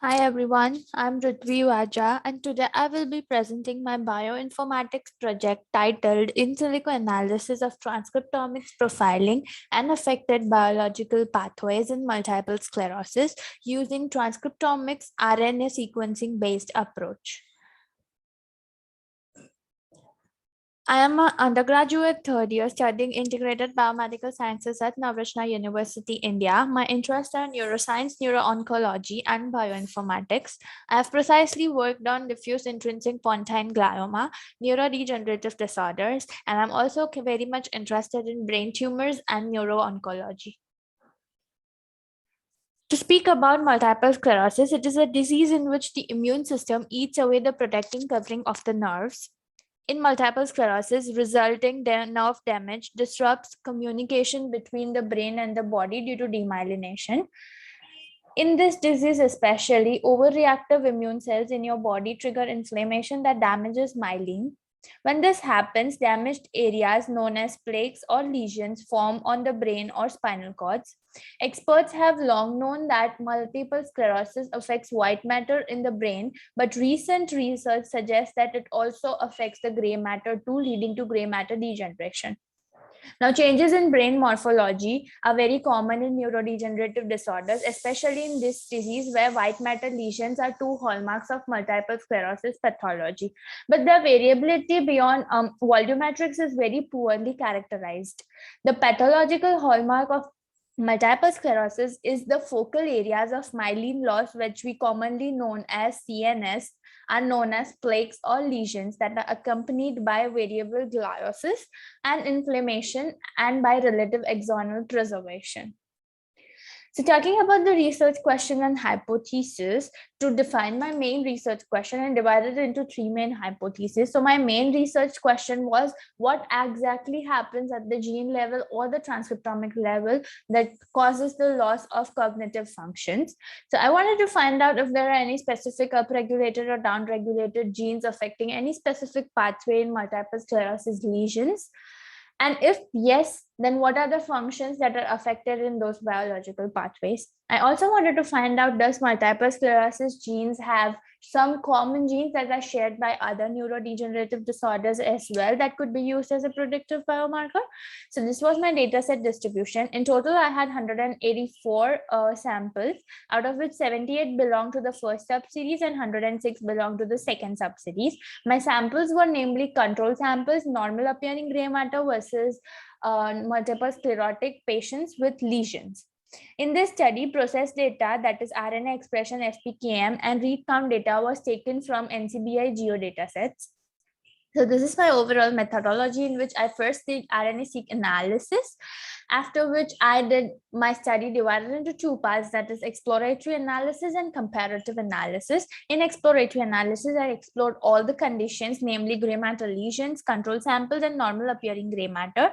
Hi everyone, I'm Ritvi Vaja and today I will be presenting my bioinformatics project titled In Silico Analysis of Transcriptomics Profiling and Affected Biological Pathways in Multiple Sclerosis using transcriptomics RNA sequencing based approach. I am an undergraduate third year studying integrated biomedical sciences at Navratna University, India. My interests are neuroscience, neuro-oncology, and bioinformatics. I have precisely worked on diffuse intrinsic pontine glioma, neurodegenerative disorders, and I'm also very much interested in brain tumors and neuro-oncology. To speak about multiple sclerosis, it is a disease in which the immune system eats away the protecting covering of the nerves. In multiple sclerosis, resulting nerve damage disrupts communication between the brain and the body due to demyelination. In this disease, especially, overreactive immune cells in your body trigger inflammation that damages myelin. When this happens, damaged areas known as plaques or lesions form on the brain or spinal cords. Experts have long known that multiple sclerosis affects white matter in the brain, but recent research suggests that it also affects the gray matter too, leading to gray matter degeneration. Now, changes in brain morphology are very common in neurodegenerative disorders, especially in this disease where white matter lesions are two hallmarks of multiple sclerosis pathology. But the variability beyond volumetrics is very poorly characterized. The pathological hallmark of multiple sclerosis is the focal areas of myelin loss, which we commonly known as CNS, are known as plaques or lesions that are accompanied by variable gliosis and inflammation and by relative axonal preservation. So talking about the research question and hypothesis, to define my main research question and divided it into three main hypotheses. So my main research question was what exactly happens at the gene level or the transcriptomic level that causes the loss of cognitive functions. So I wanted to find out if there are any specific upregulated or downregulated genes affecting any specific pathway in multiple sclerosis lesions. And if yes, then what are the functions that are affected in those biological pathways? I also wanted to find out, does multiple sclerosis genes have some common genes that are shared by other neurodegenerative disorders as well that could be used as a predictive biomarker? So this was my data set distribution. In total, I had 184 samples, out of which 78 belong to the first subseries and 106 belong to the second subseries. My samples were namely control samples, normal appearing gray matter versus multiple sclerotic patients with lesions. In this study, processed data, that is RNA expression SPKM, and read count data was taken from NCBI geodata sets. So this is my overall methodology in which I first did RNA-seq analysis, after which I did my study divided into two parts, that is exploratory analysis and comparative analysis. In exploratory analysis, I explored all the conditions, namely gray matter lesions, control samples, and normal appearing gray matter.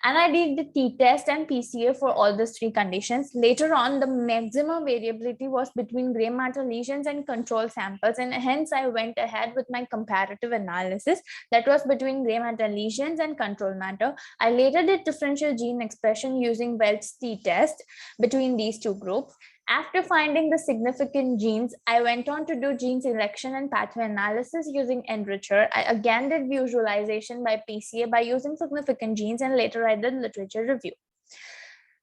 And I did the t-test and PCA for all these three conditions. Later on, the maximum variability was between gray matter lesions and control samples, and hence I went ahead with my comparative analysis that was between gray matter lesions and control matter. I later did differential gene expression using Welch's t-test between these two groups. After finding the significant genes, I went on to do gene selection and pathway analysis using Enricher. I again did visualization by PCA by using significant genes, and later I did literature review.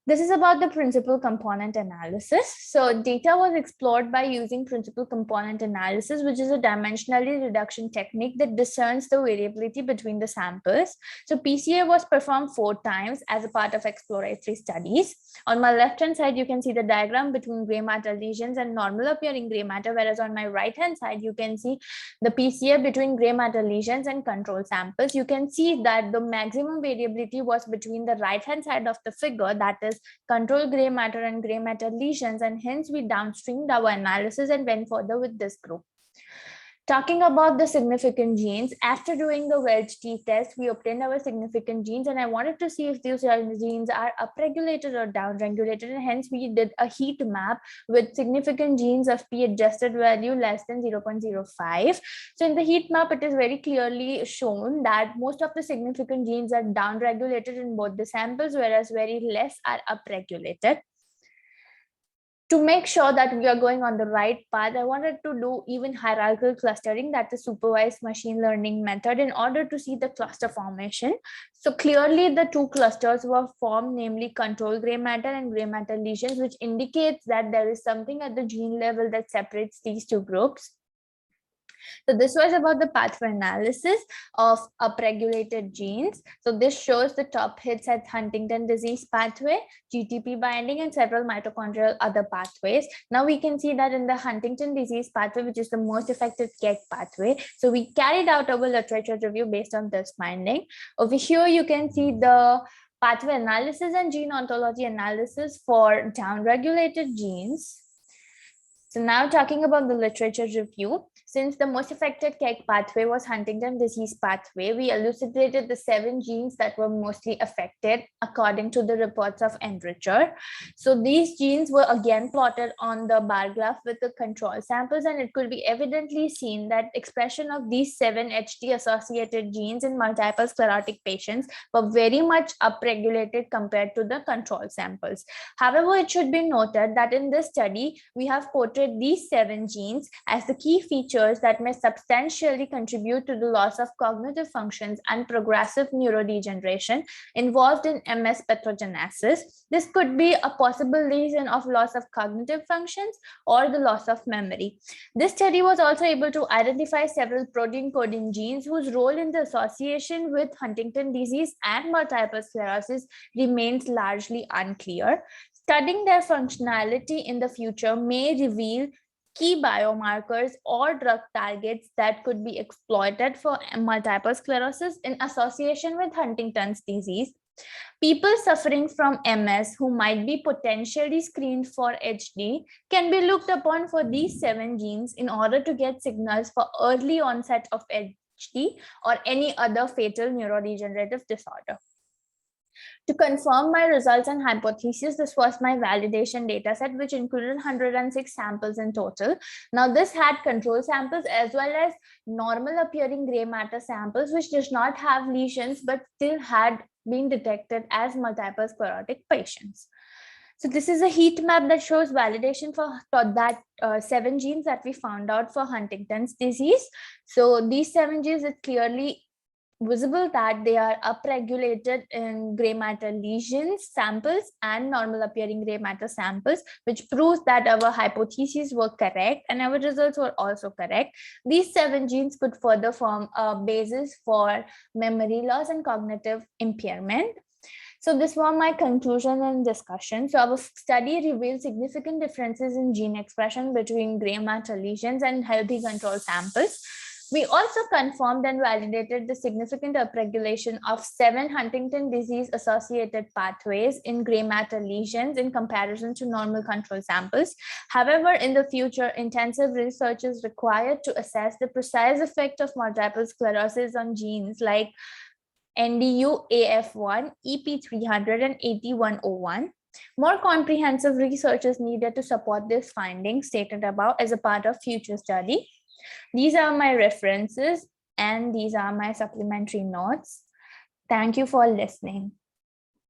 This is about the principal component analysis. So data was explored by using principal component analysis, which is a dimensionally reduction technique that discerns the variability between the samples. So PCA was performed 4 times as a part of exploratory studies. On my left-hand side, you can see the diagram between gray matter lesions and normal appearing gray matter, whereas on my right-hand side, you can see the PCA between gray matter lesions and control samples. You can see that the maximum variability was between the right-hand side of the figure, that is control gray matter and gray matter lesions, and hence we downstreamed our analysis and went further with this group. Talking about the significant genes, after doing the Welch t-test, we obtained our significant genes, and I wanted to see if these genes are upregulated or downregulated, and hence we did a heat map with significant genes of p-adjusted value less than 0.05. So in the heat map, it is very clearly shown that most of the significant genes are downregulated in both the samples, whereas very less are upregulated. To make sure that we are going on the right path, I wanted to do even hierarchical clustering, that's a supervised machine learning method, in order to see the cluster formation. So clearly the two clusters were formed, namely control gray matter and gray matter lesions, which indicates that there is something at the gene level that separates these two groups. So this was about the pathway analysis of upregulated genes. So this shows the top hits at Huntington disease pathway, GTP binding, and several mitochondrial other pathways. Now we can see that in the Huntington disease pathway, which is the most affected KEGG pathway. So we carried out our literature review based on this finding. Over here, you can see the pathway analysis and gene ontology analysis for downregulated genes. So now talking about the literature review, since the most affected KEGG pathway was Huntington disease pathway, we elucidated the 7 genes that were mostly affected according to the reports of Enricher. So these genes were again plotted on the bar graph with the control samples, and it could be evidently seen that expression of these 7 HT associated genes in multiple sclerotic patients were very much upregulated compared to the control samples. However, it should be noted that in this study, we have portrayed these 7 genes as the key features that may substantially contribute to the loss of cognitive functions and progressive neurodegeneration involved in MS pathogenesis. This could be a possible reason of loss of cognitive functions or the loss of memory. This study was also able to identify several protein coding genes whose role in the association with Huntington disease and multiple sclerosis remains largely unclear. Studying their functionality in the future may reveal key biomarkers or drug targets that could be exploited for multiple sclerosis in association with Huntington's disease. People suffering from MS who might be potentially screened for HD can be looked upon for these 7 genes in order to get signals for early onset of HD or any other fatal neurodegenerative disorder. To confirm my results and hypothesis, this was my validation dataset, which included 106 samples in total. Now, this had control samples as well as normal appearing gray matter samples, which does not have lesions, but still had been detected as multiple sclerotic patients. So this is a heat map that shows validation for that 7 genes that we found out for Huntington's disease. So these 7 genes, it's clearly visible that they are upregulated in gray matter lesions samples and normal appearing gray matter samples, which proves that our hypotheses were correct and our results were also correct. These 7 genes could further form a basis for memory loss and cognitive impairment. So this was my conclusion and discussion. So our study revealed significant differences in gene expression between gray matter lesions and healthy control samples. We also confirmed and validated the significant upregulation of 7 Huntington disease associated pathways in gray matter lesions in comparison to normal control samples. However, in the future, intensive research is required to assess the precise effect of multiple sclerosis on genes like NDU, AF1, EP300, and AT101. More comprehensive research is needed to support this finding stated above as a part of future study. These are my references and these are my supplementary notes. Thank you for listening.